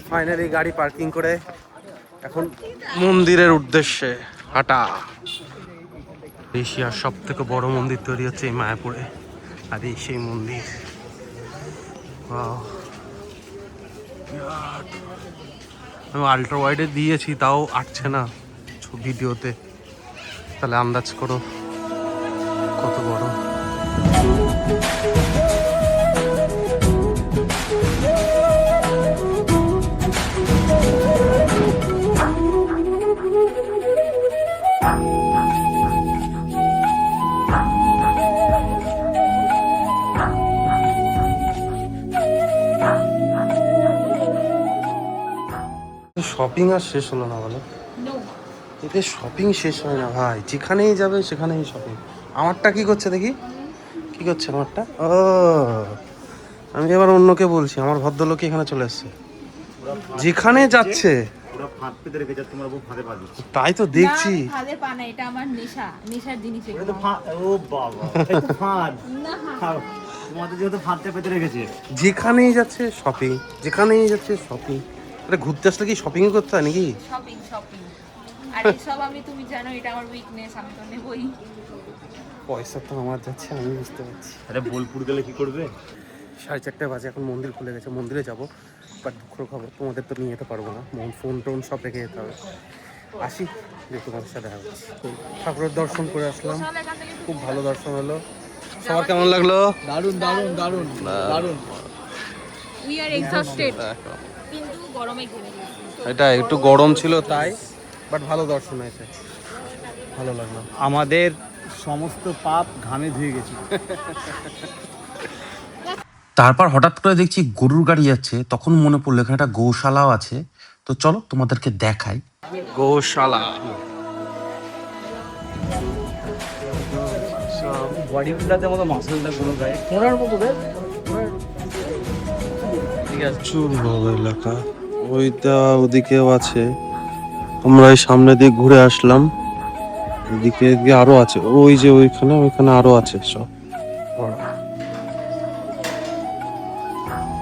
Finally গাড়ি parking করে এখন মন্দিরের উদ্দেশ্যে হাঁটা। এশিয়ার সব থেকে বড় মন্দির তৈরি হচ্ছে এই মায়াপুরে, আর এই সেই মন্দির। আমি আল্ট্রা ওয়াইডে দিয়েছি, তাও আটছে না ভিডিওতে, তাহলে আন্দাজ করো কত বড়। শপিং আর শেষ হলো না বলো? এতে শপিং শেষ হয় না ভাই, যেখানেই যাবে সেখানেই শপিং। আমারটা কি করছে দেখি, কি করছে আমারটা? ও আমি এবার অন্যকে বলছি, আমার ভদ্রলোক এখানে চলে এসছে, যেখানে যাচ্ছে তাই তো দেখছি। যেখানেই যাচ্ছে শপিং, যেখানেই যাচ্ছে শপিং। আরে ঘুরতে আসলে কি শপিং করতে হয় নাকি? শপিং শপিং আর এসব আমি, তুমি জানো এটা আমার উইকনেস, আমি তো নেবই। পয়সা তো আমার যাচ্ছে, আমি বুঝতে পারছি। আরে বোলপুর গেলে কি করবে? 4:30 বাজে, এখন মন্দির খুলে গেছে, মন্দিরে যাবো। বাট দুঃখের খবর, তোমাদের তো নিয়ে যেতে পারবো না, ফোন টোন সব রেখে যেতে হবে। আসি, যে তোমাদের সাথে দেখা হচ্ছে। ঠাকুরের দর্শন করে আসলাম, খুব ভালো দর্শন হলো। সবার কেমন লাগলো? দারুণ দারুণ দারুণ দারুণ। উই আর এক্সস্টেড, কিন্তু গরমে ঘেমে গেছি। এটা একটু গরম ছিল তাই, বাট ভালো দর্শন হয়েছে, ভালো লাগলো। আমাদের সমস্ত পাপ ঘামে ধুয়ে গেছে। তারপর হঠাৎ করে দেখছি গরুর গাড়ি যাচ্ছে, তখন মনে পড়লো এখানে একটা গৌশালাও আছে। তো চলো তোমাদেরকে দেখাই। গোশালা বডি বিল্ডারদের মতো মাসেলটা কোনো গায়ে ঘোড়ার মতো রে। প্রচুর বড় এলাকা, ওইটা ওদিকেও আছে। আমরা এই সামনে দিয়ে ঘুরে আসলাম, এদিকে আরো আছে, ওই যে ওইখানে ওইখানে আরো আছে সব।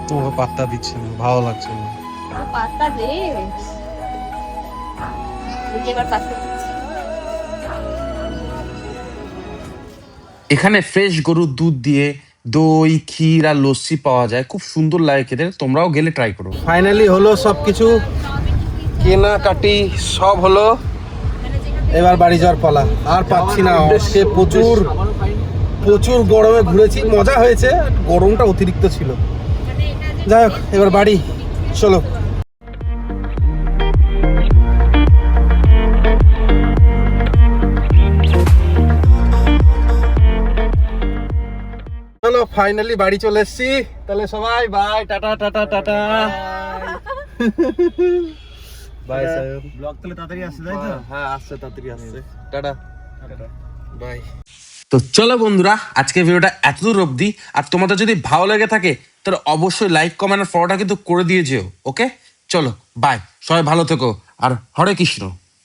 তোমাকে পাত্তা দিচ্ছে না, ভালো লাগছে না। পাতা দে এবার পাতা। এখানে ফ্রেশ গরুর দুধ দিয়ে দই, ক্ষীর আর লস্যি পাওয়া যায়, খুব সুন্দর লাগে খেতে। তোমরাও গেলে ট্রাই করো। ফাইনালি হলো সবকিছু, কেনাকাটি সব হলো, এবার বাড়ি যাওয়ার পালা। আর পাচ্ছি না, আজকে প্রচুর প্রচুর গরমে ঘুরেছি, মজা হয়েছে, গরমটা অতিরিক্ত ছিল। যাই হোক, এবার বাড়ি চলো। চলো ফাইনালি বাড়ি চলে এসেছি, তাহলে সবাই bye, tata tata tata bye. Blog তাহলে তাড়াতাড়ি আসছে তাই তো? হ্যাঁ আসছে, তাড়াতাড়ি আসছে, টাটা বাই। তো চলো বন্ধুরা, আজকের ভিডিওটা এতদূর অবধি। আর তোমাদের যদি ভালো লেগে থাকে তাহলে অবশ্যই লাইক, কমেন্ট আর ফলোটা কিন্তু করে দিয়ে যেও। ওকে, চলো বাই, সবাই ভালো থেকো আর হরে কৃষ্ণ।